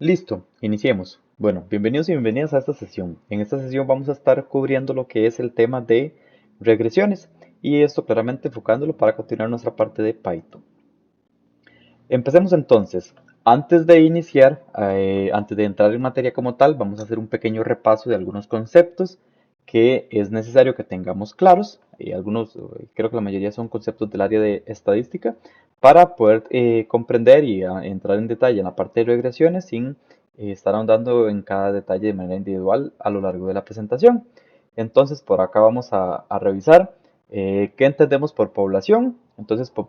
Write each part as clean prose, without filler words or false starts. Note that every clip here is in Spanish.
Listo, iniciemos. Bueno, bienvenidos y bienvenidas a esta sesión. En esta sesión vamos a estar cubriendo lo que es el tema de regresiones y esto claramente enfocándolo para continuar nuestra parte de Python. Empecemos entonces. Antes de iniciar, antes de entrar en materia como tal, vamos a hacer un pequeño repaso de algunos conceptos que es necesario que tengamos claros. Algunos, creo que la mayoría son conceptos del área de estadística, para poder comprender y entrar en detalle en la parte de regresiones sin estar ahondando en cada detalle de manera individual a lo largo de la presentación. Entonces, por acá vamos a revisar qué entendemos por población. Entonces, por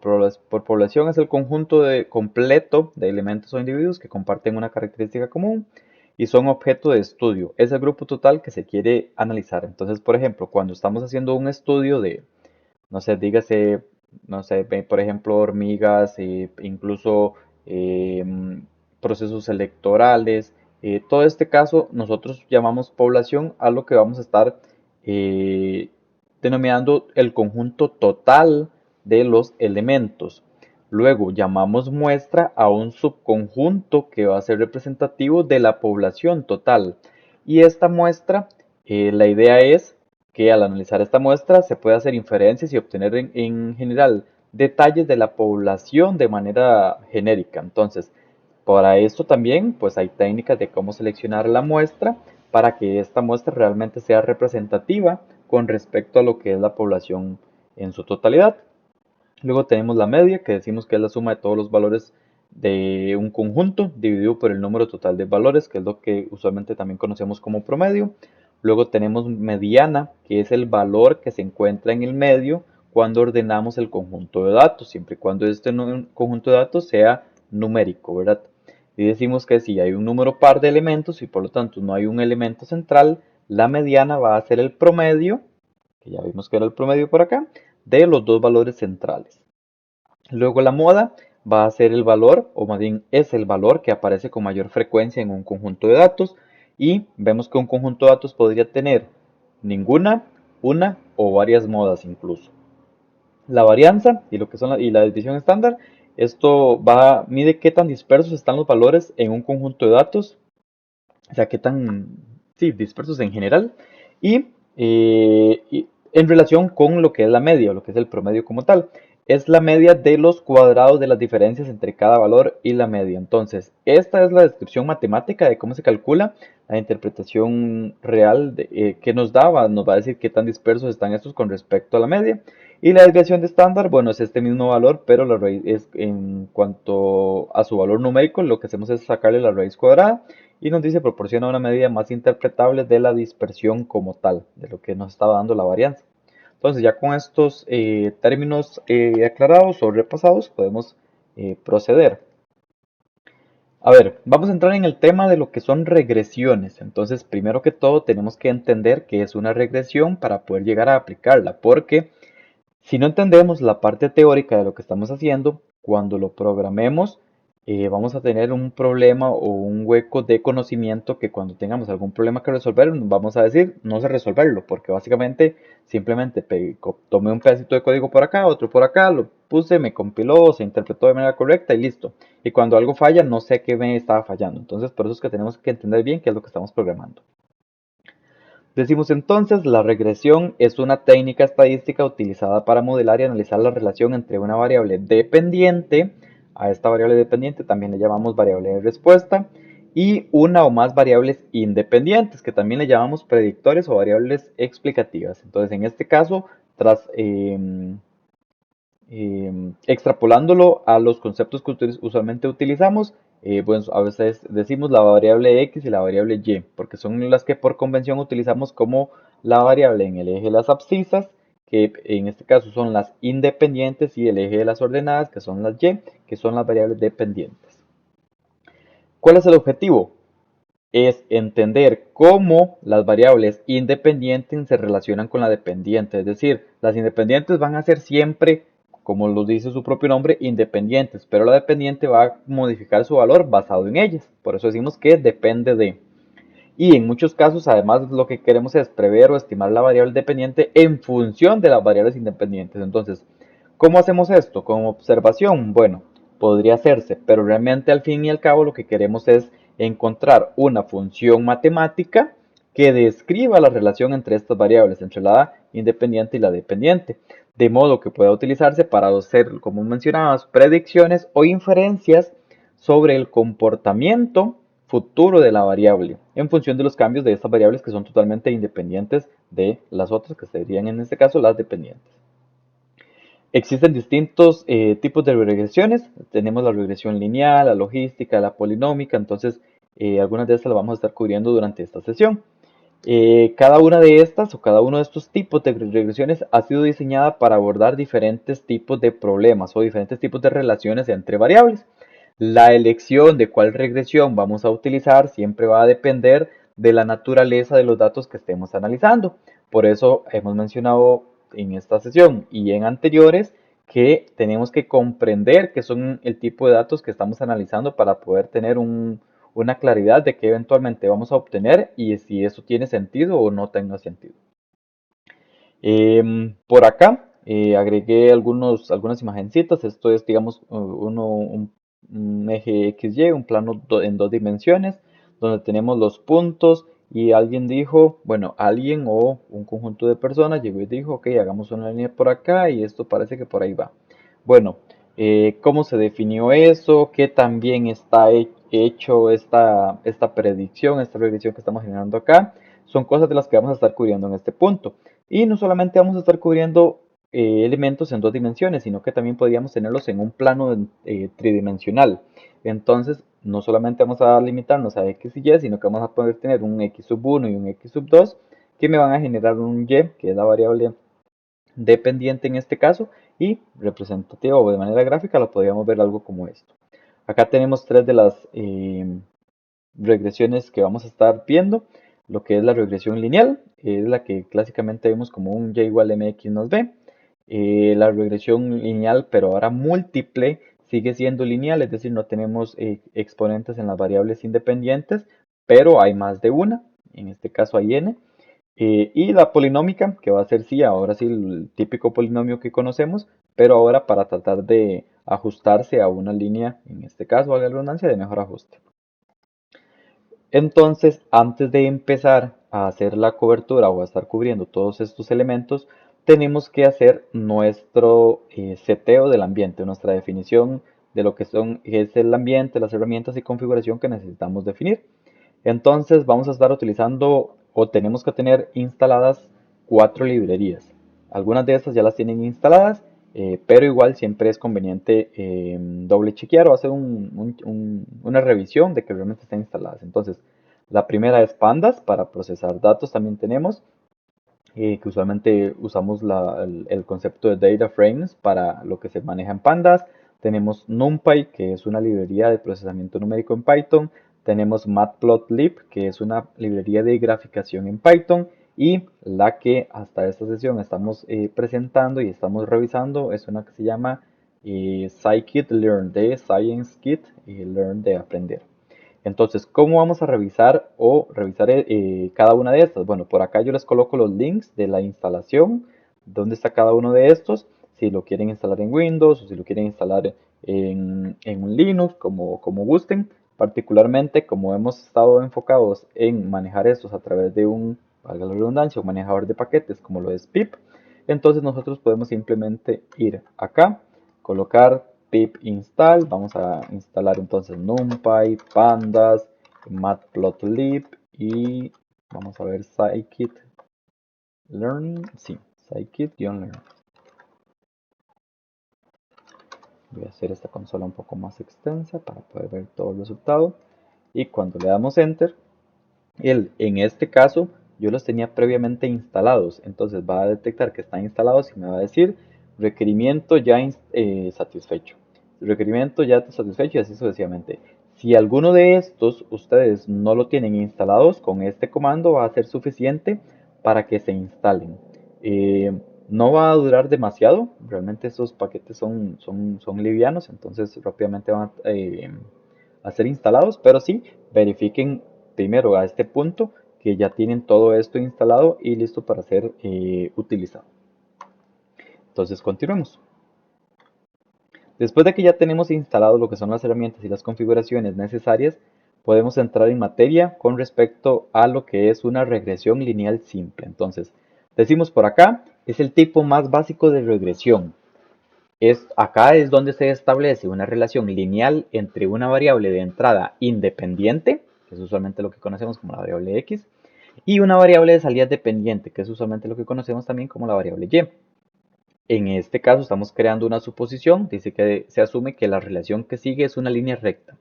población es el conjunto completo de elementos o individuos que comparten una característica común y son objeto de estudio. Es el grupo total que se quiere analizar. Entonces, por ejemplo, cuando estamos haciendo un estudio de, no sé, dígase, no sé, por ejemplo, hormigas, incluso eh, procesos electorales, todo este caso nosotros llamamos población a lo que vamos a estar eh, denominando el conjunto total de los elementos. Luego llamamos muestra a un subconjunto que va a ser representativo de la población total. Y esta muestra, la idea es que al analizar esta muestra se puede hacer inferencias y obtener en general detalles de la población de manera genérica. Entonces, para esto también pues hay técnicas de cómo seleccionar la muestra para que esta muestra realmente sea representativa con respecto a lo que es la población en su totalidad. Luego tenemos la media, que decimos que es la suma de todos los valores de un conjunto dividido por el número total de valores, que es lo que usualmente también conocemos como promedio. Luego tenemos mediana, que es el valor que se encuentra en el medio cuando ordenamos el conjunto de datos, siempre y cuando este conjunto de datos sea numérico, ¿verdad? Y decimos que si hay un número par de elementos y por lo tanto no hay un elemento central, la mediana va a ser el promedio, que ya vimos que era el promedio por acá, de los dos valores centrales. Luego la moda va a ser el valor, o más bien es el valor que aparece con mayor frecuencia en un conjunto de datos. Y vemos que un conjunto de datos podría tener ninguna, una o varias modas incluso. La varianza y lo que son y la división estándar, esto mide qué tan dispersos están los valores en un conjunto de datos, o sea, qué tan sí, dispersos en general, y en relación con lo que es la media, o lo que es el promedio como tal. Es la media de los cuadrados de las diferencias entre cada valor y la media. Entonces, esta es la descripción matemática de cómo se calcula. La interpretación real que nos va a decir qué tan dispersos están estos con respecto a la media. Y la desviación de estándar, bueno, es este mismo valor, pero la raíz es en cuanto a su valor numérico, lo que hacemos es sacarle la raíz cuadrada y nos dice proporciona una medida más interpretable de la dispersión como tal, de lo que nos estaba dando la varianza. Entonces ya con estos términos aclarados o repasados podemos proceder. A ver, vamos a entrar en el tema de lo que son regresiones. Entonces, primero que todo tenemos que entender qué es una regresión para poder llegar a aplicarla, porque si no entendemos la parte teórica de lo que estamos haciendo, cuando lo programemos, vamos a tener un problema o un hueco de conocimiento que cuando tengamos algún problema que resolver, vamos a decir no sé resolverlo, porque básicamente simplemente tomé un pedacito de código por acá, otro por acá, lo puse, me compiló, se interpretó de manera correcta y listo. Y cuando algo falla, no sé qué me estaba fallando. Entonces, por eso es que tenemos que entender bien qué es lo que estamos programando. Decimos entonces, la regresión es una técnica estadística utilizada para modelar y analizar la relación entre una variable dependiente, a esta variable dependiente también le llamamos variable de respuesta, y una o más variables independientes, que también le llamamos predictores o variables explicativas. Entonces, en este caso, tras extrapolándolo a los conceptos que usualmente utilizamos, pues a veces decimos la variable x y la variable y, porque son las que por convención utilizamos como la variable en el eje de las abscisas, que en este caso son las independientes, y el eje de las ordenadas, que son las y, que son las variables dependientes. ¿Cuál es el objetivo? Es entender cómo las variables independientes se relacionan con la dependiente. Es decir, las independientes van a ser siempre, como lo dice su propio nombre, independientes, pero la dependiente va a modificar su valor basado en ellas. Por eso decimos que depende de. Y en muchos casos, además, lo que queremos es prever o estimar la variable dependiente en función de las variables independientes. Entonces, ¿cómo hacemos esto? Como observación, bueno, podría hacerse, pero realmente al fin y al cabo lo que queremos es encontrar una función matemática que describa la relación entre estas variables, entre la independiente y la dependiente, de modo que pueda utilizarse para hacer, como mencionabas, predicciones o inferencias sobre el comportamiento futuro de la variable en función de los cambios de estas variables que son totalmente independientes de las otras, que serían en este caso las dependientes. Existen distintos tipos de regresiones. Tenemos la regresión lineal, la logística, la polinómica. Entonces, algunas de estas las vamos a estar cubriendo durante esta sesión. Cada una de estas o cada uno de estos tipos de regresiones ha sido diseñada para abordar diferentes tipos de problemas o diferentes tipos de relaciones entre variables. La elección de cuál regresión vamos a utilizar siempre va a depender de la naturaleza de los datos que estemos analizando. Por eso hemos mencionado en esta sesión y en anteriores que tenemos que comprender qué son el tipo de datos que estamos analizando para poder tener una claridad de qué eventualmente vamos a obtener y si eso tiene sentido o no tenga sentido. Por acá agregué algunas imagencitas. Esto es, digamos, un eje XY, un plano en dos dimensiones, donde tenemos los puntos y alguien dijo, bueno, alguien o un conjunto de personas llegó y dijo, ok, hagamos una línea por acá y esto parece que por ahí va. Bueno, ¿cómo se definió eso? ¿Qué también está hecho esta predicción, esta regresión que estamos generando acá? Son cosas de las que vamos a estar cubriendo en este punto. Y no solamente vamos a estar cubriendo elementos en dos dimensiones, sino que también podríamos tenerlos en un plano tridimensional. Entonces, no solamente vamos a limitarnos a x y y, sino que vamos a poder tener un x sub 1 y un x sub 2 que me van a generar un y, que es la variable dependiente en este caso, y representativa o de manera gráfica lo podríamos ver algo como esto. Acá tenemos tres de las regresiones que vamos a estar viendo. Lo que es la regresión lineal, es la que clásicamente vemos como un y igual mx más b. La regresión lineal, pero ahora múltiple, sigue siendo lineal, es decir, no tenemos exponentes en las variables independientes, pero hay más de una, en este caso hay n. Y la polinómica, que va a ser sí, ahora sí, el típico polinomio que conocemos, pero ahora para tratar de ajustarse a una línea, en este caso, valga la redundancia, de mejor ajuste. Entonces, antes de empezar a hacer la cobertura o a estar cubriendo todos estos elementos, tenemos que hacer nuestro seteo del ambiente, nuestra definición de lo que es el ambiente, las herramientas y configuración que necesitamos definir. Entonces, vamos a estar utilizando o tenemos que tener instaladas 4 librerías. Algunas de estas ya las tienen instaladas, pero igual siempre es conveniente doble chequear o hacer una revisión de que realmente estén instaladas. Entonces, la primera es Pandas para procesar datos. También tenemos que usualmente usamos el concepto de data frames para lo que se maneja en Pandas. Tenemos NumPy, que es una librería de procesamiento numérico en Python. Tenemos Matplotlib, que es una librería de graficación en Python. Y la que hasta esta sesión estamos presentando y estamos revisando es una que se llama scikit-learn, de ScienceKit y Learn de aprender. Entonces, ¿cómo vamos a revisar cada una de estas? Bueno, por acá yo les coloco los links de la instalación, dónde está cada uno de estos, si lo quieren instalar en Windows o si lo quieren instalar en un Linux, como gusten. Particularmente, como hemos estado enfocados en manejar estos a través de valga la redundancia, un manejador de paquetes como lo es pip, entonces nosotros podemos simplemente ir acá, colocar pip install, vamos a instalar entonces NumPy, Pandas, Matplotlib y vamos a ver scikit-learn, sí, scikit-learn. Voy a hacer esta consola un poco más extensa para poder ver todo el resultado. Y cuando le damos enter, en este caso yo los tenía previamente instalados. Entonces va a detectar que están instalados y me va a decir requerimiento ya satisfecho. Requerimiento ya satisfecho y así sucesivamente. Si alguno de estos ustedes no lo tienen instalados, con este comando va a ser suficiente para que se instalen. No va a durar demasiado, realmente estos paquetes son livianos, entonces rápidamente van a ser instalados, pero sí, verifiquen primero a este punto que ya tienen todo esto instalado y listo para ser utilizado. Entonces continuemos. Después de que ya tenemos instalado lo que son las herramientas y las configuraciones necesarias, podemos entrar en materia con respecto a lo que es una regresión lineal simple. Entonces, decimos por acá, es el tipo más básico de regresión. Acá es donde se establece una relación lineal entre una variable de entrada independiente, que es usualmente lo que conocemos como la variable x, y una variable de salida dependiente, que es usualmente lo que conocemos también como la variable y. En este caso estamos creando una suposición, dice que se asume que la relación que sigue es una línea recta.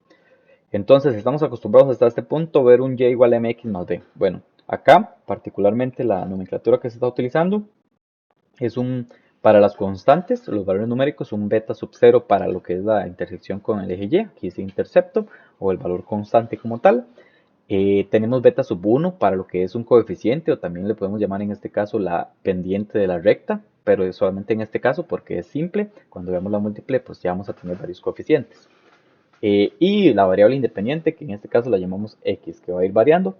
Entonces estamos acostumbrados hasta este punto a ver un y igual a mx más b. Bueno, acá particularmente la nomenclatura que se está utilizando es para las constantes, los valores numéricos, un beta sub 0 para lo que es la intersección con el eje y, aquí es intercepto o el valor constante como tal. Tenemos beta sub 1 para lo que es un coeficiente o también le podemos llamar en este caso la pendiente de la recta, pero es solamente en este caso porque es simple. Cuando veamos la múltiple pues ya vamos a tener varios coeficientes. Y la variable independiente que en este caso la llamamos x, que va a ir variando.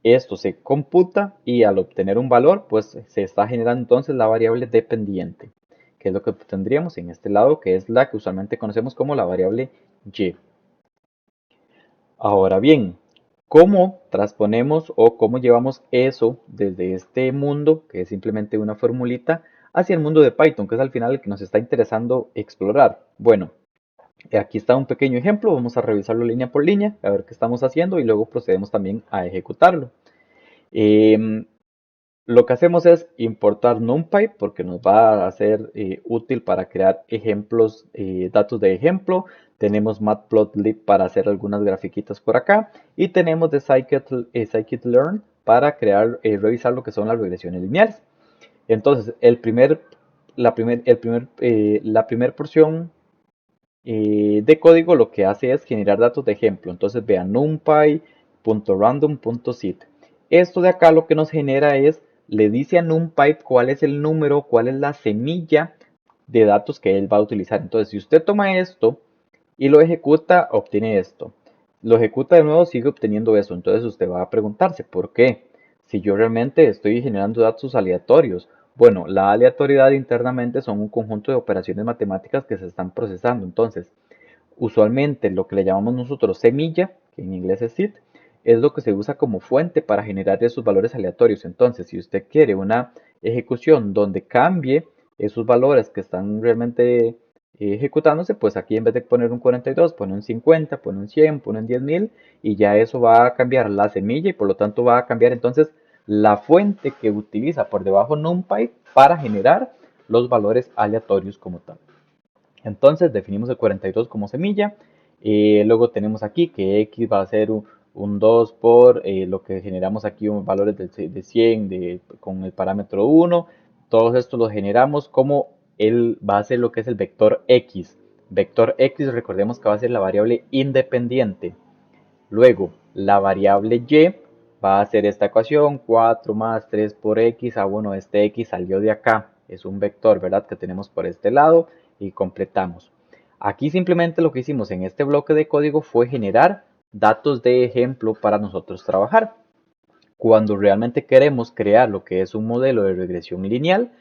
Esto se computa y al obtener un valor pues se está generando entonces la variable dependiente, que es lo que tendríamos en este lado, que es la que usualmente conocemos como la variable y. Ahora bien, ¿cómo transponemos o cómo llevamos eso desde este mundo, que es simplemente una formulita, hacia el mundo de Python, que es al final el que nos está interesando explorar? Bueno, aquí está un pequeño ejemplo, vamos a revisarlo línea por línea, a ver qué estamos haciendo y luego procedemos también a ejecutarlo. Em, lo que hacemos es importar NumPy porque nos va a ser útil para crear ejemplos, datos de ejemplo. Tenemos Matplotlib para hacer algunas grafiquitas por acá. Y tenemos de scikit-learn para revisar lo que son las regresiones lineales. Entonces, la primer porción de código lo que hace es generar datos de ejemplo. Entonces, vean numpy.random.sit. Esto de acá lo que nos genera es, le dice a NumPy cuál es el número, cuál es la semilla de datos que él va a utilizar. Entonces, si usted toma esto y lo ejecuta, obtiene esto. Lo ejecuta de nuevo, sigue obteniendo eso. Entonces usted va a preguntarse, ¿por qué? Si yo realmente estoy generando datos aleatorios. Bueno, la aleatoriedad internamente son un conjunto de operaciones matemáticas que se están procesando. Entonces, usualmente lo que le llamamos nosotros semilla, que en inglés es seed, es lo que se usa como fuente para generar esos valores aleatorios. Entonces, si usted quiere una ejecución donde cambie esos valores que están realmente ejecutándose, pues aquí en vez de poner un 42, pone un 50, pone un 100, pone un 10.000 y ya eso va a cambiar la semilla y por lo tanto va a cambiar entonces la fuente que utiliza por debajo NumPy para generar los valores aleatorios como tal. Entonces definimos el 42 como semilla. Luego tenemos aquí que x va a ser un 2 por lo que generamos aquí, valores de 100 con el parámetro 1. Todos estos los generamos como él va a ser lo que es el vector x. Vector x, recordemos que va a ser la variable independiente. Luego, la variable y va a ser esta ecuación, 4 más 3 por x. Ah, bueno, este x salió de acá. Es un vector, ¿verdad? Que tenemos por este lado y completamos. Aquí simplemente lo que hicimos en este bloque de código fue generar datos de ejemplo para nosotros trabajar. Cuando realmente queremos crear lo que es un modelo de regresión lineal,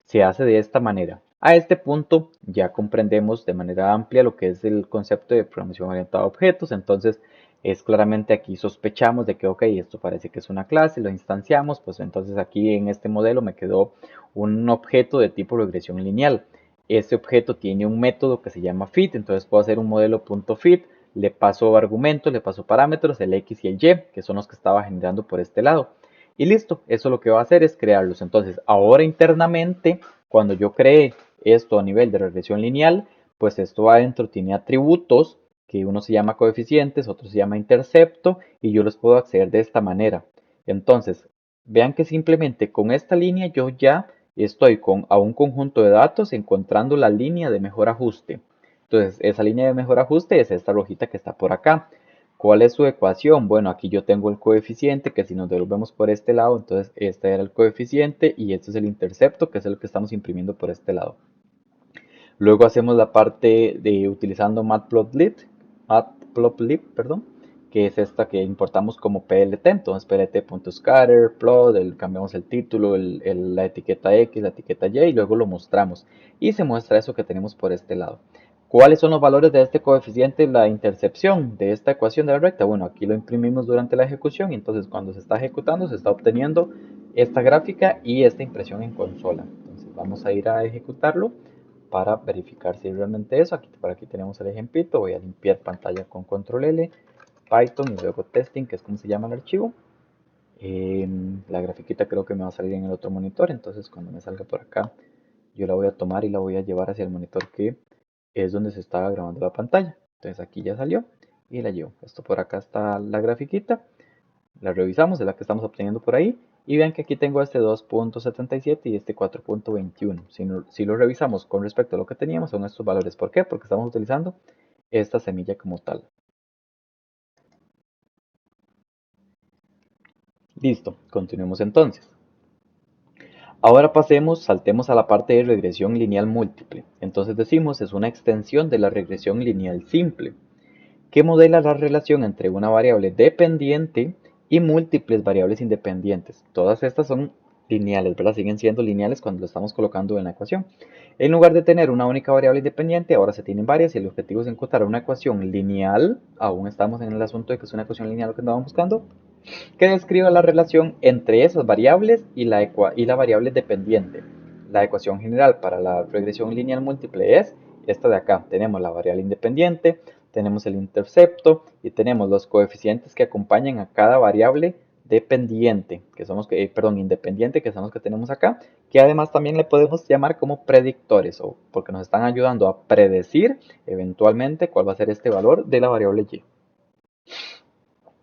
se hace de esta manera. A este punto ya comprendemos de manera amplia lo que es el concepto de programación orientada a objetos, entonces es claramente aquí sospechamos de que, ok, esto parece que es una clase, lo instanciamos, pues entonces aquí en este modelo me quedó un objeto de tipo regresión lineal. Este objeto tiene un método que se llama fit, entonces puedo hacer un modelo.fit, le paso argumentos, le paso parámetros, el x y el y, que son los que estaba generando por este lado. Y listo, eso lo que va a hacer es crearlos. Entonces, ahora internamente, cuando yo cree esto a nivel de regresión lineal, pues esto adentro tiene atributos que uno se llama coeficientes, otro se llama intercepto, y yo los puedo acceder de esta manera. Entonces, vean que simplemente con esta línea yo ya estoy a un conjunto de datos encontrando la línea de mejor ajuste. Entonces, esa línea de mejor ajuste es esta rojita que está por acá. ¿Cuál es su ecuación? Bueno, aquí yo tengo el coeficiente, que si nos devolvemos por este lado, entonces este era el coeficiente y este es el intercepto, que es el que estamos imprimiendo por este lado. Luego hacemos la parte de utilizando Matplotlib, perdón, que es esta que importamos como PLT. Entonces plt.scatter, plot, cambiamos el título, la etiqueta X, la etiqueta Y y luego lo mostramos. Y se muestra eso que tenemos por este lado. ¿Cuáles son los valores de este coeficiente, la intercepción de esta ecuación de la recta? Bueno, aquí lo imprimimos durante la ejecución y entonces cuando se está ejecutando se está obteniendo esta gráfica y esta impresión en consola. Entonces vamos a ir a ejecutarlo para verificar si es realmente eso. Aquí, por aquí tenemos el ejemplito. Voy a limpiar pantalla con control L, Python y luego testing, que es como se llama el archivo. La grafiquita creo que me va a salir en el otro monitor, entonces cuando me salga por acá yo la voy a tomar y la voy a llevar hacia el monitor que es donde se estaba grabando la pantalla. Entonces aquí ya salió y la llevo. Esto por acá está la grafiquita, la revisamos, es la que estamos obteniendo por ahí. Y vean que aquí tengo este 2.77 y este 4.21. Si lo revisamos con respecto a lo que teníamos, son estos valores. ¿Por qué? Porque estamos utilizando esta semilla como tal. Listo, continuemos entonces. Ahora saltemos a la parte de regresión lineal múltiple. Entonces decimos es una extensión de la regresión lineal simple, que modela la relación entre una variable dependiente y múltiples variables independientes. Todas estas son lineales, ¿verdad? Siguen siendo lineales cuando lo estamos colocando en la ecuación. En lugar de tener una única variable independiente, ahora se tienen varias y el objetivo es encontrar una ecuación lineal. Aún estamos en el asunto de que es una ecuación lineal lo que andábamos buscando, que describa la relación entre esas variables y la variable dependiente. La ecuación general para la regresión lineal múltiple es esta de acá. Tenemos la variable independiente, tenemos el intercepto y tenemos los coeficientes que acompañan a cada variable dependiente, independiente, que son los que tenemos acá, que además también le podemos llamar como predictores, o porque nos están ayudando a predecir eventualmente cuál va a ser este valor de la variable y.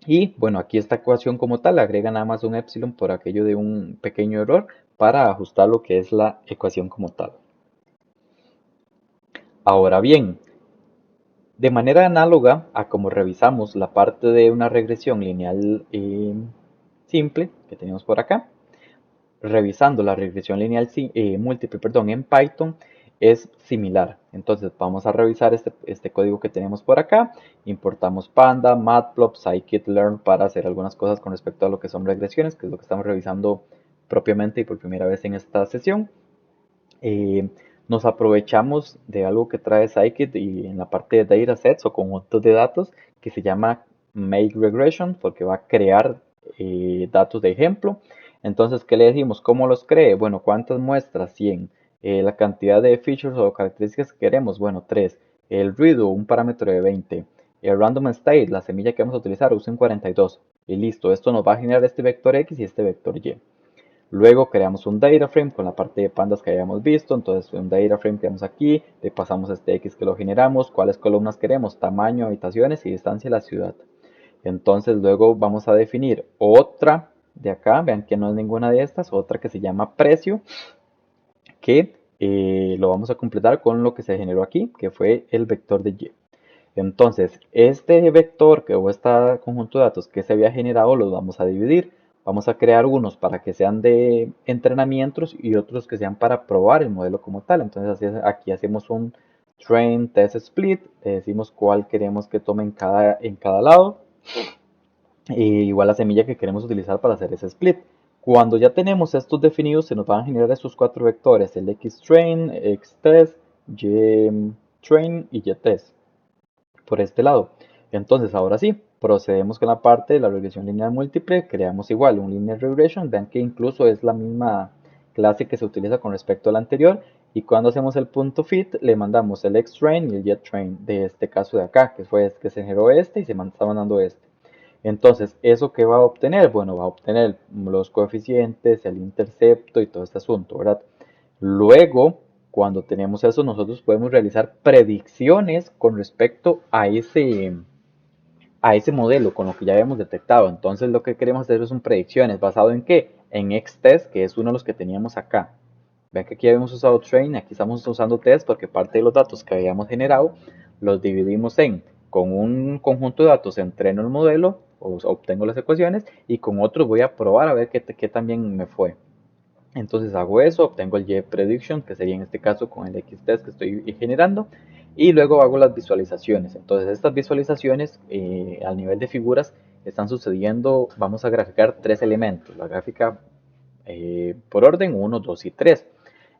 Y bueno, aquí esta ecuación como tal agrega nada más un epsilon por aquello de un pequeño error para ajustar lo que es la ecuación como tal. Ahora bien, de manera análoga a como revisamos la parte de una regresión lineal simple que tenemos por acá, revisando la regresión lineal múltiple, en Python es similar. Entonces vamos a revisar este código que tenemos por acá. Importamos Panda, Matplotlib, scikit-learn para hacer algunas cosas con respecto a lo que son regresiones, que es lo que estamos revisando propiamente y por primera vez en esta sesión. Nos aprovechamos de algo que trae Scikit y en la parte de datasets o conjuntos de datos que se llama make regression, porque va a crear datos de ejemplo. Entonces, ¿qué le decimos? ¿Cómo los cree? Bueno, ¿cuántas muestras? 100. La cantidad de features o características que queremos, bueno, 3. El redo, un parámetro de 20. El random state, la semilla que vamos a utilizar, usen 42. Y listo, esto nos va a generar este vector X y este vector Y. Luego creamos un data frame con la parte de pandas que habíamos visto. Entonces un data frame que tenemos aquí, le pasamos este X que lo generamos, cuáles columnas queremos, tamaño, habitaciones y distancia de la ciudad. Entonces luego vamos a definir otra de acá, vean que no es ninguna de estas, otra que se llama precio, que lo vamos a completar con lo que se generó aquí, que fue el vector de Y. Entonces, este vector o este conjunto de datos que se había generado los vamos a dividir. Vamos a crear unos para que sean de entrenamientos y otros que sean para probar el modelo como tal. Entonces aquí hacemos un train test split, le decimos cuál queremos que tome en cada lado, igual la semilla que queremos utilizar para hacer ese split. Cuando ya tenemos estos definidos, se nos van a generar estos cuatro vectores, el xtrain, xtest, ytrain y ytest por este lado. Entonces, ahora sí, procedemos con la parte de la regresión lineal múltiple, creamos igual un linear regression, vean que incluso es la misma clase que se utiliza con respecto a la anterior, y cuando hacemos el punto fit, le mandamos el xtrain y el ytrain de este caso de acá, que fue que se generó este y se está mandando este. Entonces, ¿eso qué va a obtener? Bueno, va a obtener los coeficientes, el intercepto y todo este asunto, ¿verdad? Luego, cuando tenemos eso, nosotros podemos realizar predicciones con respecto a ese modelo, con lo que ya habíamos detectado. Entonces, lo que queremos hacer son predicciones. ¿Basado en qué? En xtest, que es uno de los que teníamos acá. Ven que aquí habíamos usado train, aquí estamos usando test porque parte de los datos que habíamos generado los dividimos con un conjunto de datos entreno el modelo, o obtengo las ecuaciones, y con otros voy a probar a ver qué también me fue. Entonces hago eso, obtengo el Y prediction, que sería en este caso con el X-test que estoy generando, y luego hago las visualizaciones. Entonces estas visualizaciones al nivel de figuras están sucediendo, vamos a graficar tres elementos, la gráfica por orden 1, 2 y 3.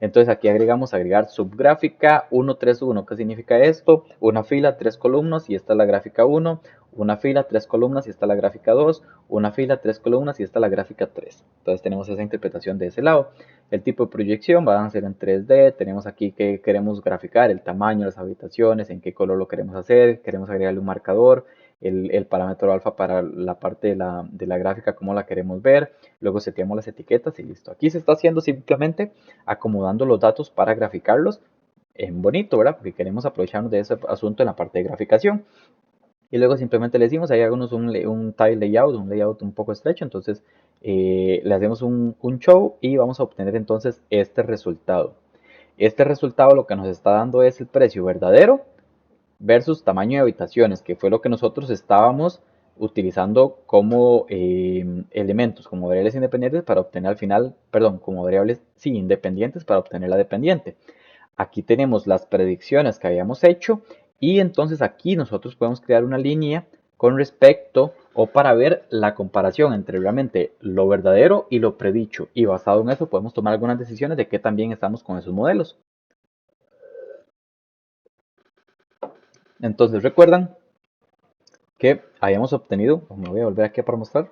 Entonces aquí agregar subgráfica 131. ¿Qué significa esto? Una fila, 3 columnas y esta es la gráfica 1. Una fila, 3 columnas y esta es la gráfica 2. Una fila, 3 columnas y esta es la gráfica 3. Entonces tenemos esa interpretación de ese lado. El tipo de proyección va a ser en 3D. Tenemos aquí que queremos graficar, el tamaño de las habitaciones, en qué color lo queremos hacer. Queremos agregarle un marcador, el parámetro alfa para la parte de la gráfica, cómo la queremos ver. Luego seteamos las etiquetas y listo. Aquí se está haciendo simplemente acomodando los datos para graficarlos en bonito, ¿verdad? Porque queremos aprovecharnos de ese asunto en la parte de graficación. Y luego simplemente le decimos, ahí háganos un tile layout, un layout un poco estrecho. Entonces le hacemos un show y vamos a obtener entonces este resultado. Este resultado lo que nos está dando es el precio verdadero versus tamaño de habitaciones, que fue lo que nosotros estábamos utilizando como elementos, como variables independientes para obtener al final, perdón, como variables sí, independientes para obtener la dependiente. Aquí tenemos las predicciones que habíamos hecho y entonces aquí nosotros podemos crear una línea con respecto o para ver la comparación entre realmente lo verdadero y lo predicho, y basado en eso podemos tomar algunas decisiones de qué también estamos con esos modelos. Entonces recuerdan que habíamos obtenido, me voy a volver aquí para mostrar,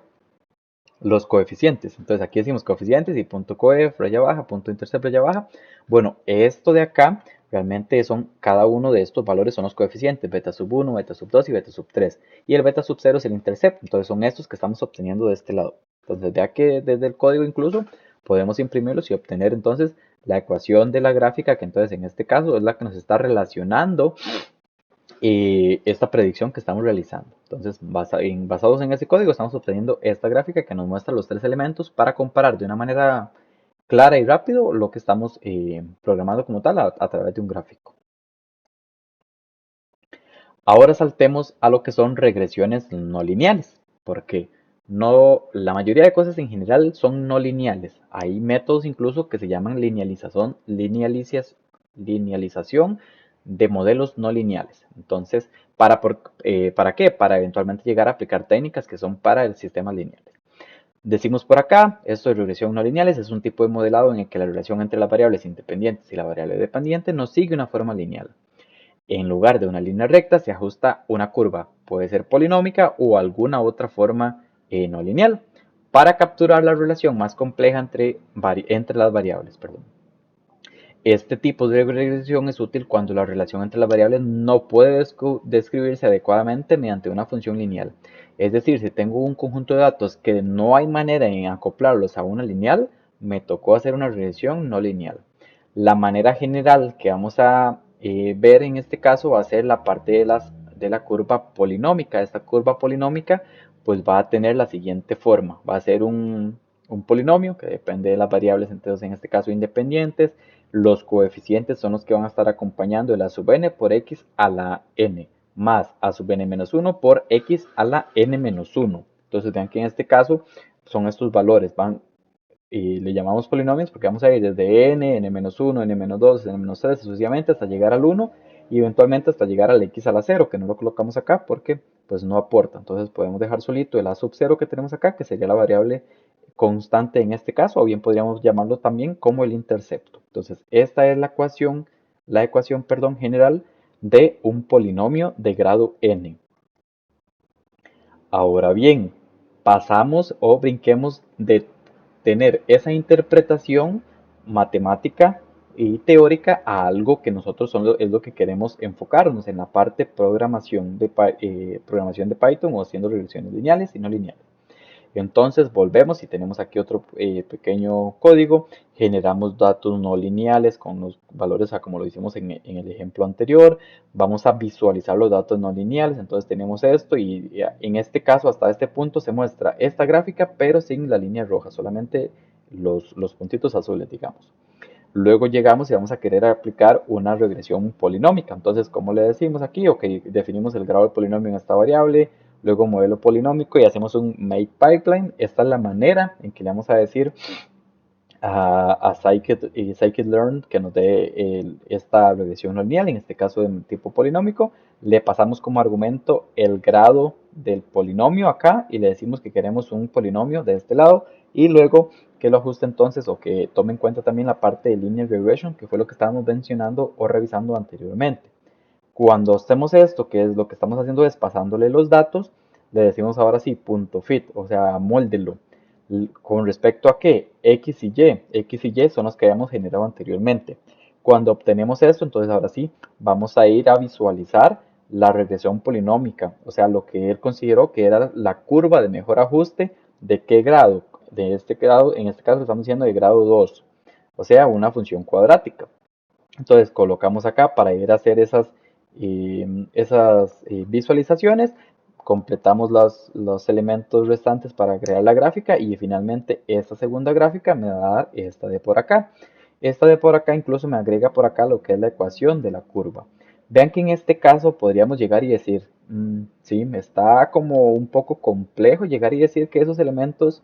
los coeficientes. Entonces aquí decimos coeficientes y punto coef, raya baja, punto intercept, raya baja. Bueno, esto de acá realmente son, cada uno de estos valores son los coeficientes, beta sub 1, beta sub 2 y beta sub 3. Y el beta sub 0 es el intercept, entonces son estos que estamos obteniendo de este lado. Entonces vea que desde el código incluso podemos imprimirlos y obtener entonces la ecuación de la gráfica, que entonces en este caso es la que nos está relacionando esta predicción que estamos realizando. Entonces, basados en ese código, estamos obteniendo esta gráfica que nos muestra los tres elementos para comparar de una manera clara y rápido lo que estamos programando como tal a través de un gráfico. Ahora saltemos a lo que son regresiones no lineales, porque la mayoría de cosas en general son no lineales. Hay métodos incluso que se llaman linealización de modelos no lineales. Entonces, ¿para qué? Para eventualmente llegar a aplicar técnicas que son para el sistema lineal. Decimos por acá, esto de regresión no lineales es un tipo de modelado en el que la relación entre las variables independientes y la variable dependiente no sigue una forma lineal. En lugar de una línea recta se ajusta una curva, puede ser polinómica o alguna otra forma no lineal, para capturar la relación más compleja entre las variables. Perdón. Este tipo de regresión es útil cuando la relación entre las variables no puede describirse adecuadamente mediante una función lineal. Es decir, si tengo un conjunto de datos que no hay manera en acoplarlos a una lineal, me tocó hacer una regresión no lineal. La manera general que vamos a ver en este caso va a ser la parte de la curva polinómica. Esta curva polinómica pues va a tener la siguiente forma. Va a ser un polinomio que depende de las variables, entonces en este caso independientes. Los coeficientes son los que van a estar acompañando el a sub n por x a la n más a sub n menos 1 por x a la n menos 1. Entonces vean que en este caso son estos valores, y le llamamos polinomios porque vamos a ir desde n, n-1, n-2, n-3, sucesivamente hasta llegar al 1 y eventualmente hasta llegar al x a la 0, que no lo colocamos acá porque pues no aporta. Entonces podemos dejar solito el a sub 0 que tenemos acá, que sería la variable constante en este caso, o bien podríamos llamarlo también como el intercepto. Entonces esta es la ecuación, perdón, general de un polinomio de grado n. Ahora bien, pasamos o brinquemos de tener esa interpretación matemática y teórica a algo que nosotros es lo que queremos enfocarnos en la parte programación de Python o haciendo regresiones lineales y no lineales. Entonces volvemos y tenemos aquí otro pequeño código, generamos datos no lineales con los valores como lo hicimos en el ejemplo anterior, vamos a visualizar los datos no lineales, entonces tenemos esto y en este caso hasta este punto se muestra esta gráfica pero sin la línea roja, solamente los puntitos azules digamos. Luego llegamos y vamos a querer aplicar una regresión polinómica. Entonces, como le decimos aquí, ok, definimos el grado del polinomio en esta variable, luego modelo polinómico y hacemos un make pipeline. Esta es la manera en que le vamos a decir a scikit-learn que nos dé esta regresión no lineal, en este caso de tipo polinómico. Le pasamos como argumento el grado del polinomio acá y le decimos que queremos un polinomio de este lado y luego que lo ajuste entonces o que tome en cuenta también la parte de linear regression, que fue lo que estábamos mencionando o revisando anteriormente. Cuando hacemos esto, que es lo que estamos haciendo es pasándole los datos, le decimos ahora sí punto .fit, o sea, móldelo. Con respecto a que X y Y son los que habíamos generado anteriormente. Cuando obtenemos esto, entonces ahora sí vamos a ir a visualizar la regresión polinómica, o sea, lo que él consideró que era la curva de mejor ajuste de qué grado. De este grado, en este caso estamos diciendo de grado 2, o sea, una función cuadrática. Entonces colocamos acá para ir a hacer esas visualizaciones, completamos los elementos restantes para crear la gráfica y finalmente esta segunda gráfica me va a dar esta de por acá. Esta de por acá incluso me agrega por acá lo que es la ecuación de la curva. Vean que en este caso podríamos llegar y decir, sí, me está como un poco complejo llegar y decir que esos elementos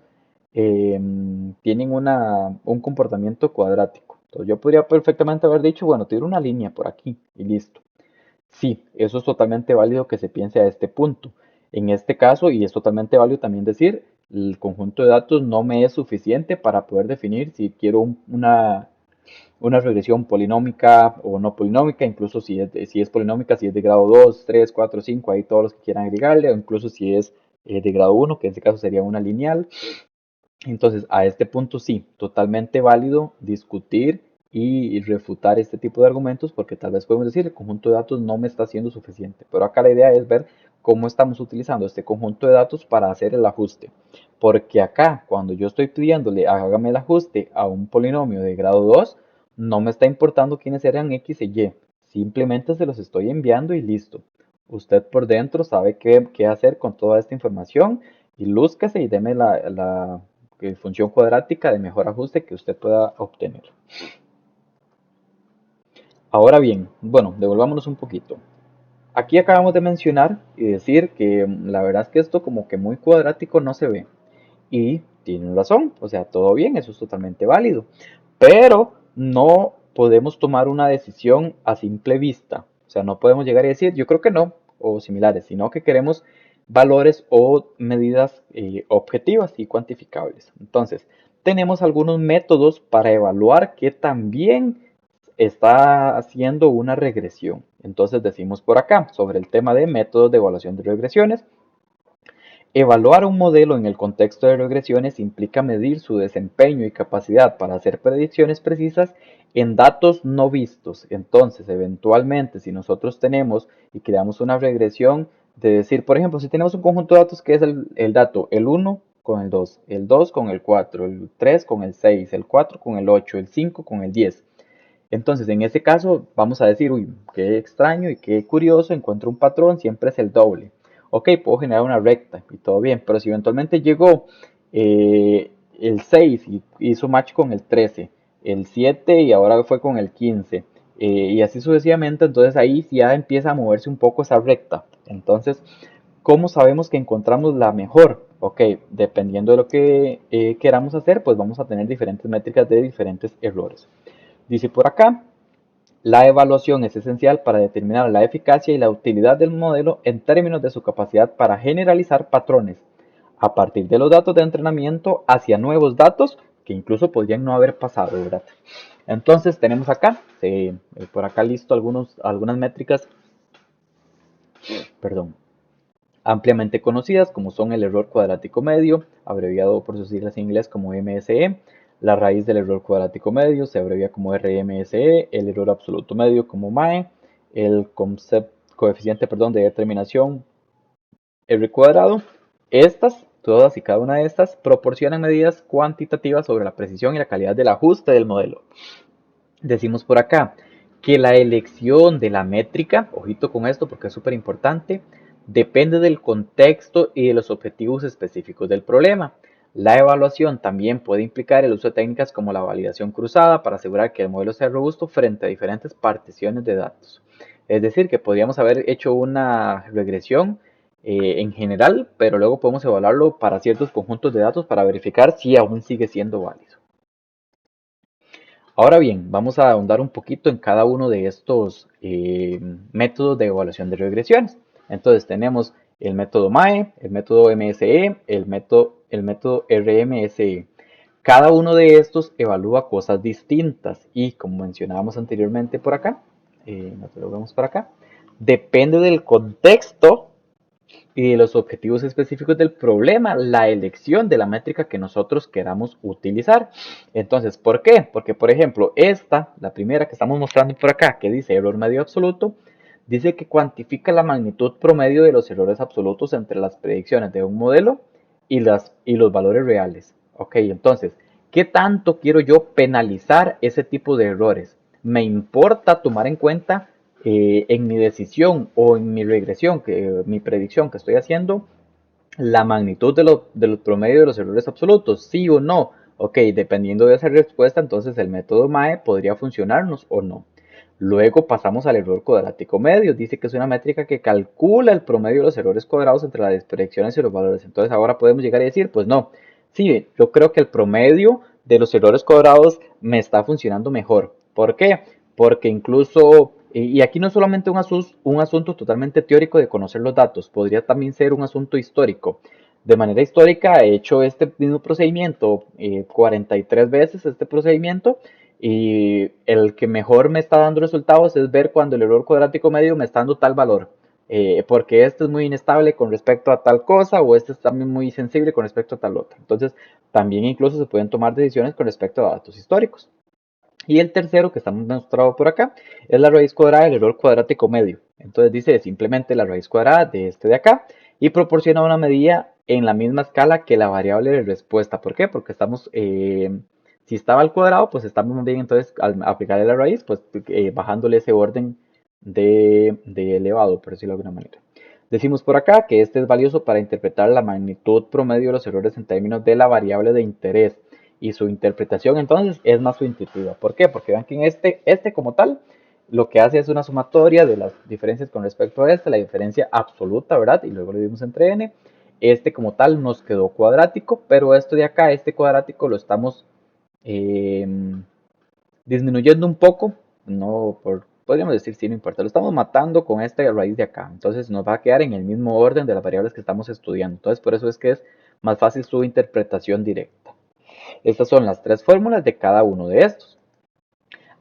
tienen un comportamiento cuadrático. Entonces yo podría perfectamente haber dicho, bueno, tiro una línea por aquí y listo. Sí, eso es totalmente válido que se piense a este punto. En este caso, y es totalmente válido también decir, el conjunto de datos no me es suficiente para poder definir si quiero una regresión polinómica o no polinómica, incluso si es polinómica, si es de grado 2, 3, 4, 5, ahí todos los que quieran agregarle, o incluso si es de grado 1, que en este caso sería una lineal. Entonces, a este punto sí, totalmente válido discutir y refutar este tipo de argumentos porque tal vez podemos decir el conjunto de datos no me está siendo suficiente, pero acá la idea es ver cómo estamos utilizando este conjunto de datos para hacer el ajuste. Porque acá, cuando yo estoy pidiéndole hágame el ajuste a un polinomio de grado 2, no me está importando quiénes eran X y Y, simplemente se los estoy enviando y listo. Usted por dentro sabe qué hacer con toda esta información y lúzcase y deme la función cuadrática de mejor ajuste que usted pueda obtener. Ahora bien, bueno, devolvámonos un poquito. Aquí acabamos de mencionar y decir que la verdad es que esto como que muy cuadrático no se ve. Y tienen razón, o sea, todo bien, eso es totalmente válido. Pero no podemos tomar una decisión a simple vista. O sea, no podemos llegar y decir, yo creo que no, o similares, sino que queremos valores o medidas objetivas y cuantificables. Entonces, tenemos algunos métodos para evaluar que también está haciendo una regresión. Entonces decimos por acá sobre el tema de métodos de evaluación de regresiones. Evaluar un modelo en el contexto de regresiones implica medir su desempeño y capacidad para hacer predicciones precisas en datos no vistos. Entonces, eventualmente, si nosotros tenemos y creamos una regresión, de decir, por ejemplo, si tenemos un conjunto de datos que es el dato, el 1 con el 2 con el 4, el 3 con el 6, el 4 con el 8, el 5 con el 10. Entonces, en este caso, vamos a decir, uy, qué extraño y qué curioso, encuentro un patrón, siempre es el doble. Ok, puedo generar una recta y todo bien, pero si eventualmente llegó el 6 y hizo match con el 13, el 7 y ahora fue con el 15, y así sucesivamente, entonces ahí ya empieza a moverse un poco esa recta. Entonces, ¿cómo sabemos que encontramos la mejor? Ok, dependiendo de lo que queramos hacer, pues vamos a tener diferentes métricas de diferentes errores. Dice por acá, la evaluación es esencial para determinar la eficacia y la utilidad del modelo en términos de su capacidad para generalizar patrones a partir de los datos de entrenamiento hacia nuevos datos que incluso podrían no haber pasado, ¿verdad? Entonces tenemos acá, por acá listo algunas métricas, perdón, ampliamente conocidas como son el error cuadrático medio, abreviado por sus siglas en inglés como MSE, la raíz del error cuadrático medio se abrevia como RMSE, el error absoluto medio como MAE, el coeficiente de determinación R cuadrado. Estas, todas y cada una de estas, proporcionan medidas cuantitativas sobre la precisión y la calidad del ajuste del modelo. Decimos por acá que la elección de la métrica, ojito con esto porque es súper importante, depende del contexto y de los objetivos específicos del problema. La evaluación también puede implicar el uso de técnicas como la validación cruzada para asegurar que el modelo sea robusto frente a diferentes particiones de datos. Es decir, que podríamos haber hecho una regresión en general, pero luego podemos evaluarlo para ciertos conjuntos de datos para verificar si aún sigue siendo válido. Ahora bien, vamos a ahondar un poquito en cada uno de estos métodos de evaluación de regresiones. Entonces tenemos el método MAE, el método MSE, el método RMSE. Cada uno de estos evalúa cosas distintas y como mencionábamos anteriormente por acá, nos lo vemos por acá, depende del contexto y de los objetivos específicos del problema, la elección de la métrica que nosotros queramos utilizar. Entonces, ¿por qué? Porque, por ejemplo, la primera que estamos mostrando por acá, que dice error medio absoluto, dice que cuantifica la magnitud promedio de los errores absolutos entre las predicciones de un modelo y los valores reales. Ok, entonces, ¿qué tanto quiero yo penalizar ese tipo de errores? Me importa tomar en cuenta en mi decisión o en mi regresión, mi predicción que estoy haciendo, la magnitud de los promedios de los errores absolutos, sí o no. Ok, dependiendo de esa respuesta, entonces el método MAE podría funcionarnos o no. Luego pasamos al error cuadrático medio. Dice que es una métrica que calcula el promedio de los errores cuadrados entre las predicciones y los valores. Entonces ahora podemos llegar a decir, pues no, sí, yo creo que el promedio de los errores cuadrados me está funcionando mejor. ¿Por qué? Porque incluso, y aquí no es solamente un asunto totalmente teórico de conocer los datos, podría también ser un asunto histórico. De manera histórica he hecho este mismo procedimiento 43 veces, este procedimiento, y el que mejor me está dando resultados es ver cuando el error cuadrático medio me está dando tal valor. Porque este es muy inestable con respecto a tal cosa o este es también muy sensible con respecto a tal otra. Entonces, también incluso se pueden tomar decisiones con respecto a datos históricos. Y el tercero que está mostrado por acá es la raíz cuadrada del error cuadrático medio. Entonces dice simplemente la raíz cuadrada de este de acá y proporciona una medida en la misma escala que la variable de respuesta. ¿Por qué? Porque estamos, si estaba al cuadrado, pues estamos bien entonces al aplicarle la raíz, pues bajándole ese orden de elevado, por decirlo de alguna manera. Decimos por acá que este es valioso para interpretar la magnitud promedio de los errores en términos de la variable de interés y su interpretación entonces es más intuitiva. ¿Por qué? Porque vean que en este como tal lo que hace es una sumatoria de las diferencias con respecto a la diferencia absoluta, ¿verdad? Y luego lo dividimos entre n. Este como tal nos quedó cuadrático, pero esto de acá, este cuadrático lo estamos eh, disminuyendo un poco, no podríamos decir sí, no importa, lo estamos matando con esta raíz de acá, entonces nos va a quedar en el mismo orden de las variables que estamos estudiando, entonces por eso es que es más fácil su interpretación directa. Estas son las tres fórmulas de cada uno de estos.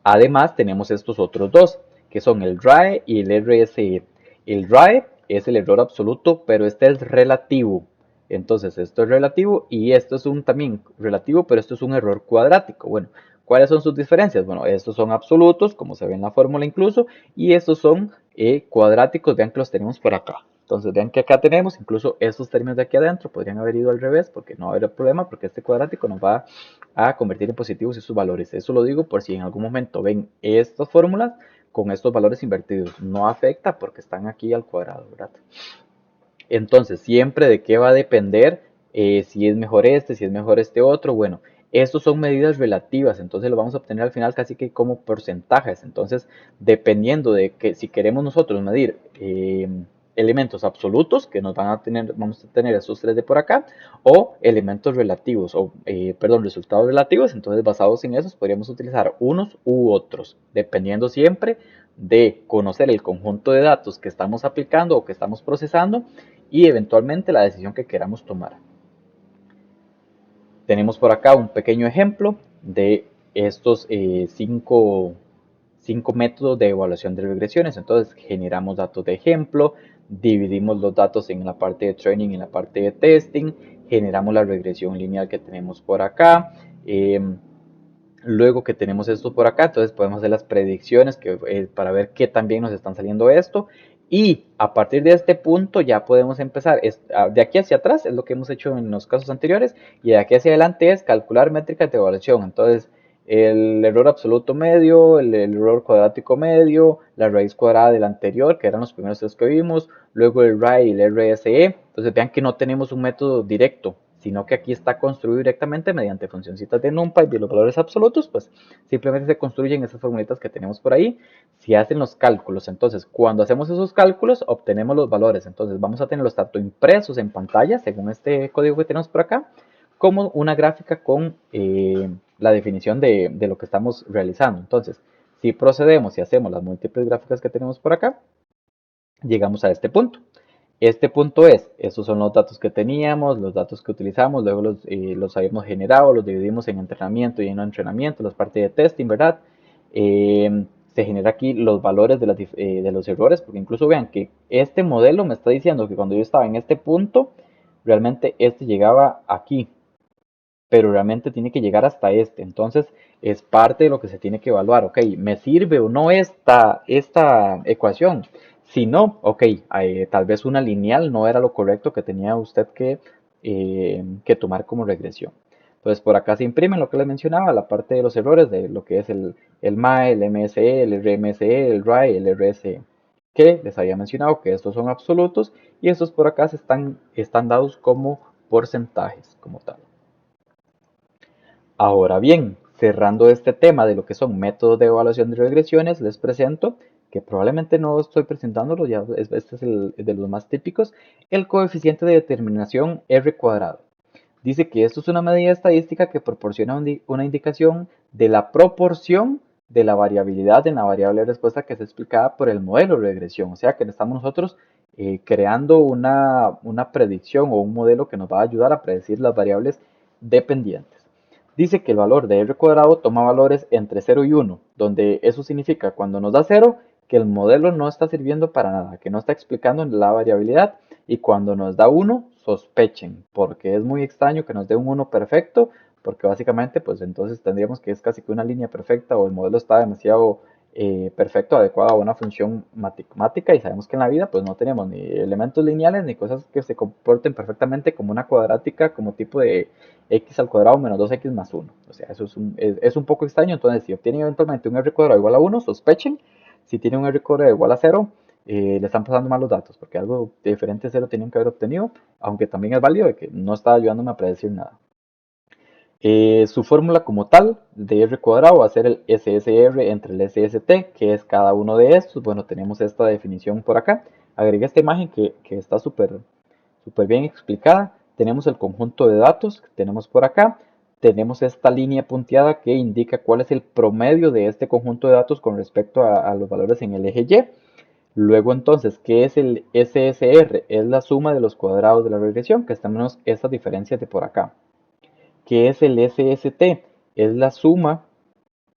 Además tenemos estos otros dos, que son el RAE y el RSE. El RAE es el error absoluto, pero este es relativo. Entonces esto es relativo y esto es también relativo, pero esto es un error cuadrático. Bueno, ¿cuáles son sus diferencias? Bueno, estos son absolutos, como se ve en la fórmula incluso, y estos son cuadráticos, vean que los tenemos por acá. Entonces vean que acá tenemos incluso estos términos de aquí adentro, podrían haber ido al revés porque no va a haber problema, porque este cuadrático nos va a convertir en positivos estos valores. Eso lo digo por si en algún momento ven estas fórmulas con estos valores invertidos. No afecta porque están aquí al cuadrado, ¿verdad? Entonces, siempre de qué va a depender si es mejor si es mejor este otro. Bueno, estos son medidas relativas, entonces lo vamos a obtener al final casi que como porcentajes. Entonces, dependiendo de que si queremos nosotros medir elementos absolutos, que nos van a tener, vamos a tener estos tres de por acá, o elementos relativos, o perdón, resultados relativos, entonces basados en esos podríamos utilizar unos u otros, dependiendo siempre de conocer el conjunto de datos que estamos aplicando o que estamos procesando y eventualmente la decisión que queramos tomar. Tenemos por acá un pequeño ejemplo de estos cinco métodos de evaluación de regresiones. Entonces generamos datos de ejemplo, dividimos los datos en la parte de training y en la parte de testing, generamos la regresión lineal que tenemos por acá. Luego que tenemos esto por acá, entonces podemos hacer las predicciones para ver qué también nos están saliendo esto. Y a partir de este punto ya podemos empezar, de aquí hacia atrás es lo que hemos hecho en los casos anteriores, y de aquí hacia adelante es calcular métricas de evaluación. Entonces, el error absoluto medio, el error cuadrático medio, la raíz cuadrada del anterior, que eran los primeros tres que vimos, luego el RAE y el RSE. Entonces vean que no tenemos un método directo, sino que aquí está construido directamente mediante funcioncitas de NumPy y los valores absolutos, pues simplemente se construyen esas formulitas que tenemos por ahí, si hacen los cálculos. Entonces, cuando hacemos esos cálculos, obtenemos los valores. Entonces, vamos a tenerlos tanto impresos en pantalla, según este código que tenemos por acá, como una gráfica con la definición de lo que estamos realizando. Entonces, si procedemos y hacemos las múltiples gráficas que tenemos por acá, llegamos a este punto. este punto es, estos son los datos que teníamos, los datos que utilizamos, luego los habíamos generado, los dividimos en entrenamiento y en no entrenamiento, las partes de testing, ¿verdad? Se genera aquí los valores de los errores, porque incluso vean que este modelo me está diciendo que cuando yo estaba en este punto, realmente este llegaba aquí, pero realmente tiene que llegar hasta este. Entonces es parte de lo que se tiene que evaluar. Ok, ¿me sirve o no esta ecuación? Si no, ok, tal vez una lineal no era lo correcto que tenía usted que tomar como regresión. Entonces por acá se imprime lo que les mencionaba, la parte de los errores de lo que es el MAE, el MSE, el RMSE, el RAE, el RSE, que les había mencionado que estos son absolutos y estos por acá están dados como porcentajes como tal. Ahora bien, cerrando este tema de lo que son métodos de evaluación de regresiones, les presento, que probablemente no estoy presentándolo, ya este es el de los más típicos, el coeficiente de determinación R cuadrado. Dice que esto es una medida estadística que proporciona una indicación de la proporción de la variabilidad en la variable de respuesta que es explicada por el modelo de regresión. O sea que estamos nosotros creando una predicción o un modelo que nos va a ayudar a predecir las variables dependientes. Dice que el valor de R cuadrado toma valores entre 0 y 1, donde eso significa cuando nos da 0 que el modelo no está sirviendo para nada, que no está explicando la variabilidad, y cuando nos da 1, sospechen, porque es muy extraño que nos dé un 1 perfecto, porque básicamente pues entonces tendríamos que es casi que una línea perfecta o el modelo está demasiado perfecto, adecuado a una función matemática, y sabemos que en la vida pues no tenemos ni elementos lineales ni cosas que se comporten perfectamente como una cuadrática, como tipo de x al cuadrado menos 2x más 1. O sea, eso es un poco extraño. Entonces, si obtienen eventualmente un r cuadrado igual a 1, sospechen. Si tienen un r cuadrado igual a 0, le están pasando mal los datos, porque algo diferente a 0 tenían que haber obtenido, aunque también es válido de que no está ayudándome a predecir nada. Su fórmula como tal de r cuadrado va a ser el SSR entre el SST, que es cada uno de estos. Bueno, tenemos esta definición por acá. Agregué esta imagen que está súper bien explicada. Tenemos el conjunto de datos que tenemos por acá. Tenemos esta línea punteada que indica cuál es el promedio de este conjunto de datos con respecto a los valores en el eje Y. Luego entonces, ¿qué es el SSR? Es la suma de los cuadrados de la regresión, que estamos estas diferencias de por acá. ¿Qué es el SST? Es la suma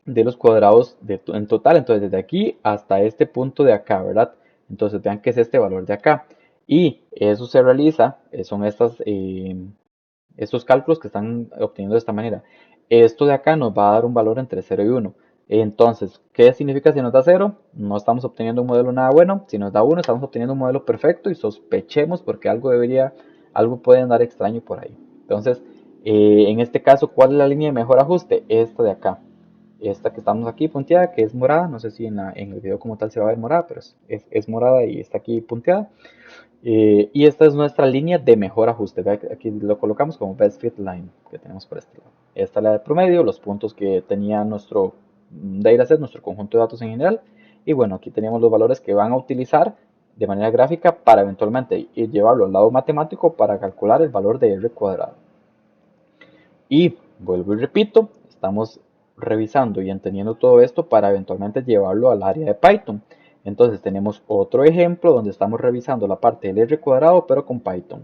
de los cuadrados en total. Entonces, desde aquí hasta este punto de acá, ¿verdad? Entonces, vean que es este valor de acá. Y eso se realiza, son estos cálculos que están obteniendo de esta manera. Esto de acá nos va a dar un valor entre 0 y 1. Entonces, ¿qué significa si nos da 0? No estamos obteniendo un modelo nada bueno. Si nos da 1, estamos obteniendo un modelo perfecto y sospechemos porque algo puede andar extraño por ahí. Entonces, en este caso, ¿cuál es la línea de mejor ajuste? Esta de acá. Esta que estamos aquí punteada, que es morada. No sé si en el video como tal se va a ver morada, pero es morada y está aquí punteada. Y esta es nuestra línea de mejor ajuste. Aquí lo colocamos como Best Fit Line que tenemos por este lado. Esta es la de promedio, los puntos que tenía nuestro dataset, nuestro conjunto de datos en general. Y bueno, aquí tenemos los valores que van a utilizar de manera gráfica para eventualmente llevarlo al lado matemático para calcular el valor de R cuadrado. Y vuelvo y repito, estamos revisando y entendiendo todo esto para eventualmente llevarlo al área de Python. Entonces tenemos otro ejemplo donde estamos revisando la parte del R cuadrado pero con Python.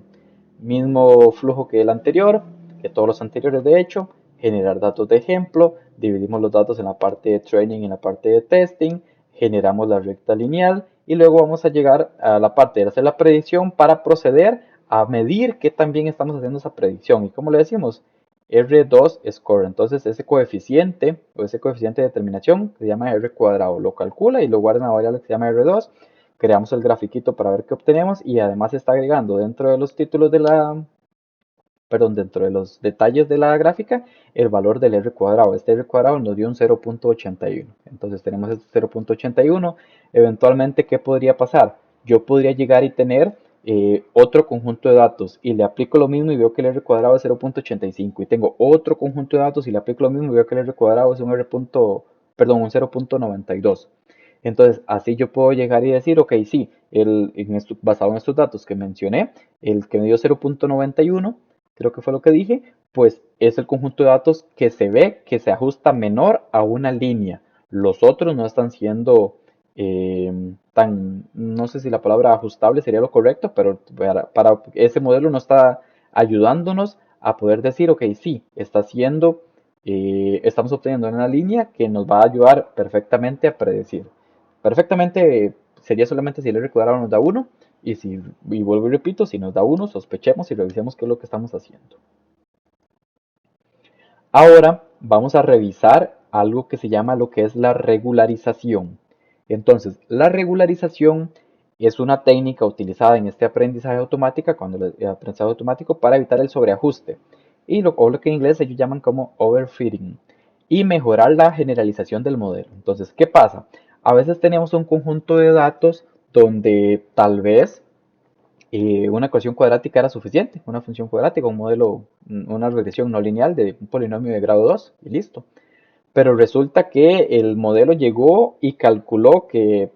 Mismo flujo que el anterior, que todos los anteriores de hecho, generar datos de ejemplo, dividimos los datos en la parte de training y en la parte de testing, generamos la recta lineal y luego vamos a llegar a la parte de hacer la predicción para proceder a medir qué tan bien estamos haciendo esa predicción. Y como le decimos, R2 score. Entonces ese coeficiente o ese coeficiente de determinación que se llama R cuadrado lo calcula y lo guarda en la variable que se llama R2. Creamos el grafiquito para ver qué obtenemos y además está agregando dentro de los títulos dentro de los detalles de la gráfica el valor del R cuadrado. Este R cuadrado nos dio un 0.81. Entonces tenemos este 0.81. Eventualmente, ¿qué podría pasar? Yo podría llegar y tener otro conjunto de datos y le aplico lo mismo y veo que el R cuadrado es 0.85 y tengo otro conjunto de datos y le aplico lo mismo y veo que el R cuadrado es un un 0.92. Entonces, así yo puedo llegar y decir, ok, sí, basado en estos datos que mencioné, el que me dio 0.91, creo que fue lo que dije, pues es el conjunto de datos que se ve que se ajusta menor a una línea. Los otros no están siendo no sé si la palabra ajustable sería lo correcto, pero para ese modelo no está ayudándonos a poder decir, ok, sí, estamos obteniendo una línea que nos va a ayudar perfectamente a predecir. Perfectamente sería solamente si el R cuadrado nos da uno y vuelvo y repito, si nos da uno, sospechemos y revisemos qué es lo que estamos haciendo. Ahora vamos a revisar algo que se llama lo que es la regularización. Entonces, la regularización es una técnica utilizada en este aprendizaje automático, el aprendizaje automático para evitar el sobreajuste o lo que en inglés ellos llaman como overfitting y mejorar la generalización del modelo. Entonces, ¿qué pasa? A veces tenemos un conjunto de datos donde tal vez una ecuación cuadrática era suficiente, una función cuadrática, un modelo, una regresión no lineal de un polinomio de grado 2 y listo. Pero resulta que el modelo llegó y calculó que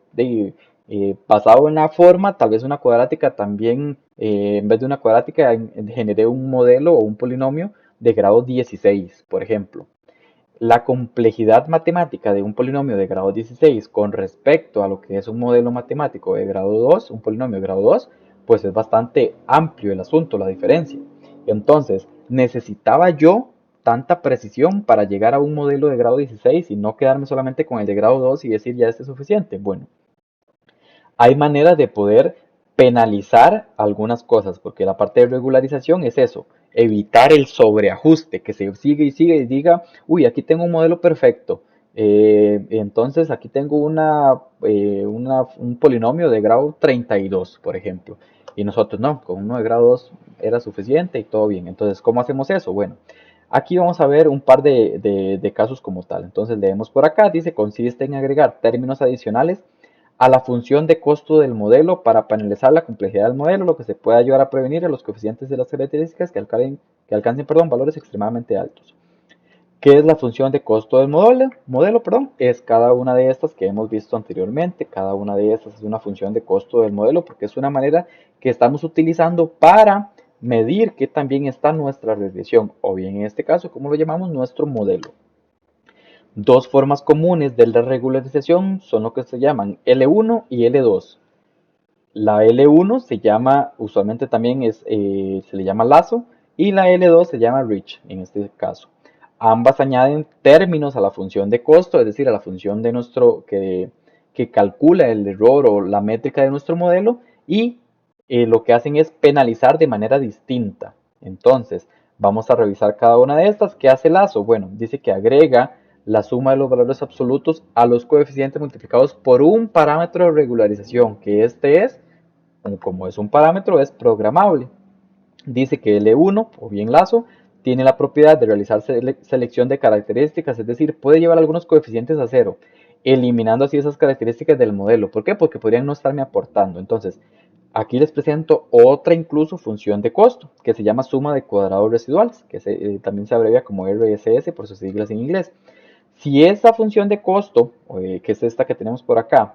basado en la forma, tal vez una cuadrática también, en vez de una cuadrática, generé un modelo o un polinomio de grado 16, por ejemplo. La complejidad matemática de un polinomio de grado 16 con respecto a lo que es un modelo matemático de grado 2, un polinomio de grado 2, pues es bastante amplio el asunto, la diferencia. Entonces, necesitaba yo tanta precisión para llegar a un modelo de grado 16 y no quedarme solamente con el de grado 2 y decir ya este es suficiente. Bueno, hay maneras de poder penalizar algunas cosas, porque la parte de regularización es eso, evitar el sobreajuste, que se sigue y sigue y diga, uy, aquí tengo un modelo perfecto, entonces aquí tengo un polinomio de grado 32, por ejemplo, y nosotros no, con uno de grado 2 era suficiente y todo bien. Entonces, ¿cómo hacemos eso? Bueno, aquí vamos a ver un par de casos como tal. Entonces, leemos por acá, dice, consiste en agregar términos adicionales a la función de costo del modelo para penalizar la complejidad del modelo, lo que se puede ayudar a prevenir a los coeficientes de las características que alcancen valores extremadamente altos. ¿Qué es la función de costo del modelo? Es cada una de estas que hemos visto anteriormente. Cada una de estas es una función de costo del modelo porque es una manera que estamos utilizando para medir qué también está nuestra regresión, o bien en este caso, como lo llamamos, nuestro modelo. Dos formas comunes de la regularización son lo que se llaman L1 y L2. La L1 se llama, usualmente también se le llama lazo, y la L2 se llama reach en este caso. Ambas añaden términos a la función de costo, es decir, a la función de que calcula el error o la métrica de nuestro modelo, y lo que hacen es penalizar de manera distinta. Entonces, vamos a revisar cada una de estas. ¿Qué hace lazo? Bueno, dice que agrega la suma de los valores absolutos a los coeficientes multiplicados por un parámetro de regularización, que este es, como es un parámetro, es programable. Dice que L1, o bien lazo, tiene la propiedad de realizar selección de características, es decir, puede llevar algunos coeficientes a cero, eliminando así esas características del modelo. ¿Por qué? Porque podrían no estarme aportando. Entonces, aquí les presento otra incluso función de costo, que se llama suma de cuadrados residuales, que también se abrevia como RSS por sus siglas en inglés. Si esa función de costo, que es esta que tenemos por acá,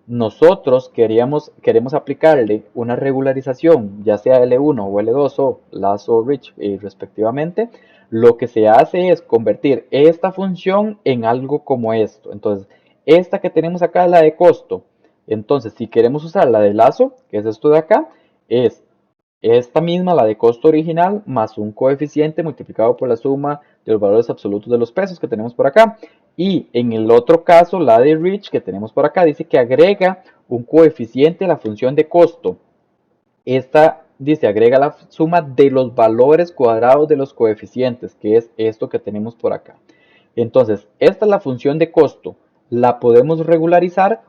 nosotros queremos aplicarle una regularización, ya sea L1 o L2 o lazo o reach respectivamente, lo que se hace es convertir esta función en algo como esto. Entonces, esta que tenemos acá es la de costo. Entonces, si queremos usar la de lazo, que es esto de acá, es esta misma, la de costo original, más un coeficiente multiplicado por la suma de los valores absolutos de los pesos que tenemos por acá. Y en el otro caso, la de reach que tenemos por acá, dice que agrega un coeficiente a la función de costo. Esta dice agrega la suma de los valores cuadrados de los coeficientes, que es esto que tenemos por acá. Entonces, esta es la función de costo. La podemos regularizar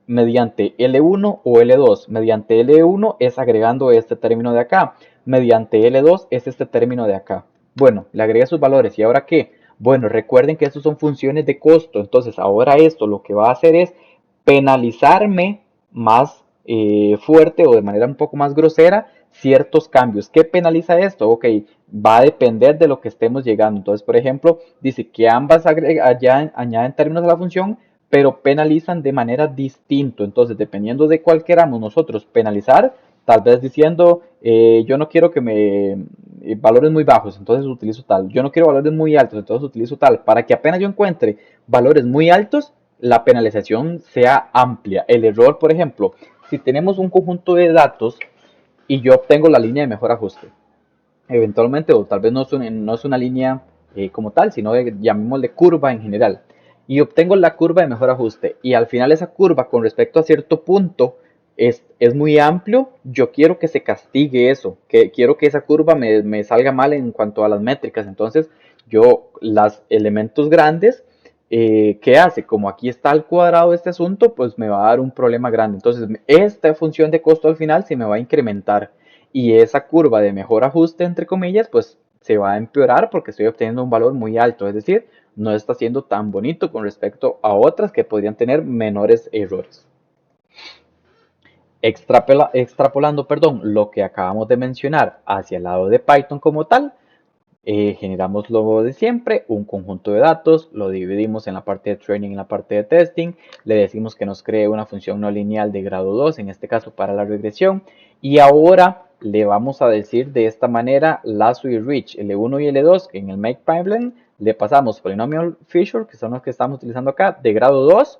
mediante L1 o L2. Mediante L1 es agregando este término de acá. Mediante L2 es este término de acá. Bueno, le agregué sus valores. ¿Y ahora qué? Bueno, recuerden que estos son funciones de costo. Entonces, ahora esto lo que va a hacer es penalizarme más fuerte o de manera un poco más grosera ciertos cambios. ¿Qué penaliza esto? Ok, va a depender de lo que estemos llegando. Entonces, por ejemplo, dice que ambas añaden términos a la función, pero penalizan de manera distinta. Entonces, dependiendo de cuál queramos nosotros penalizar, tal vez diciendo, yo no quiero que valores muy bajos, entonces utilizo tal. Yo no quiero valores muy altos, entonces utilizo tal. Para que apenas yo encuentre valores muy altos, la penalización sea amplia. El error, por ejemplo, si tenemos un conjunto de datos y yo obtengo la línea de mejor ajuste, eventualmente, o tal vez no es una línea como tal, sino llamémosle curva en general, y obtengo la curva de mejor ajuste, y al final esa curva con respecto a cierto punto es muy amplio, yo quiero que se castigue eso, que quiero que esa curva me salga mal en cuanto a las métricas. Entonces yo los elementos grandes, ¿qué hace? Como aquí está al cuadrado este asunto, pues me va a dar un problema grande. Entonces esta función de costo al final se me va a incrementar, y esa curva de mejor ajuste, entre comillas, pues se va a empeorar porque estoy obteniendo un valor muy alto, es decir, no está siendo tan bonito con respecto a otras que podrían tener menores errores. Extrapolando, perdón, lo que acabamos de mencionar hacia el lado de Python como tal, generamos lo de siempre, un conjunto de datos, lo dividimos en la parte de training y en la parte de testing, le decimos que nos cree una función no lineal de grado 2, en este caso para la regresión, y ahora le vamos a decir de esta manera lazo y reach, L1 y L2, en el make pipeline le pasamos polynomial feature, que son los que estamos utilizando acá, de grado 2,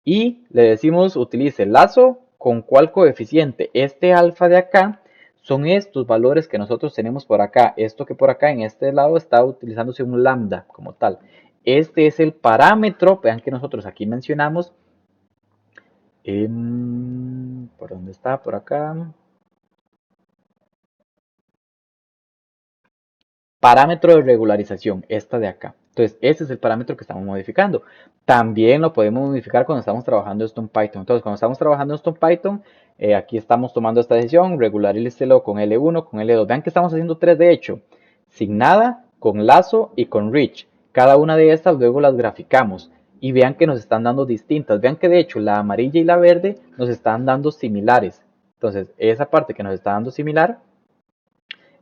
y le decimos utilice lazo con cuál coeficiente. Este alfa de acá son estos valores que nosotros tenemos por acá. Esto que por acá en este lado está utilizándose un lambda como tal. Este es el parámetro, vean que nosotros aquí mencionamos, ¿por dónde está? Por acá. Parámetro de regularización, esta de acá. Entonces, ese es el parámetro que estamos modificando. También lo podemos modificar cuando estamos trabajando esto en Python. Entonces, cuando estamos trabajando esto en Python, aquí estamos tomando esta decisión, regularícelo con L1, con L2. Vean que estamos haciendo tres de hecho, sin nada, con lazo y con reach. Cada una de estas luego las graficamos y vean que nos están dando distintas. Vean que de hecho la amarilla y la verde nos están dando similares. Entonces, esa parte que nos está dando similar,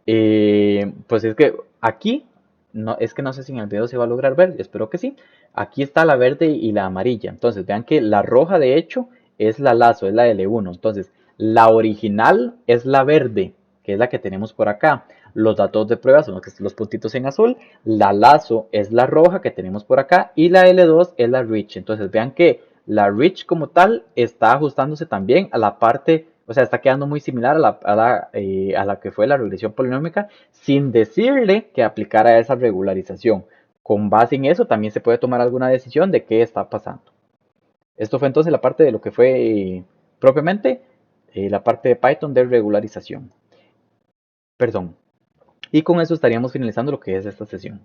pues es que aquí, no, es que no sé si en el video se va a lograr ver, espero que sí. Aquí está la verde y la amarilla. Entonces vean que la roja de hecho es la lazo, es la L1. Entonces la original es la verde, que es la que tenemos por acá. Los datos de prueba son los puntitos en azul. La lazo es la roja que tenemos por acá. Y la L2 es la reach. Entonces vean que la reach como tal está ajustándose también a la parte, o sea, está quedando muy similar a la que fue la regresión polinómica, sin decirle que aplicara esa regularización. Con base en eso también se puede tomar alguna decisión de qué está pasando. Esto fue entonces la parte de lo que fue propiamente la parte de Python de regularización. Perdón. Y con eso estaríamos finalizando lo que es esta sesión.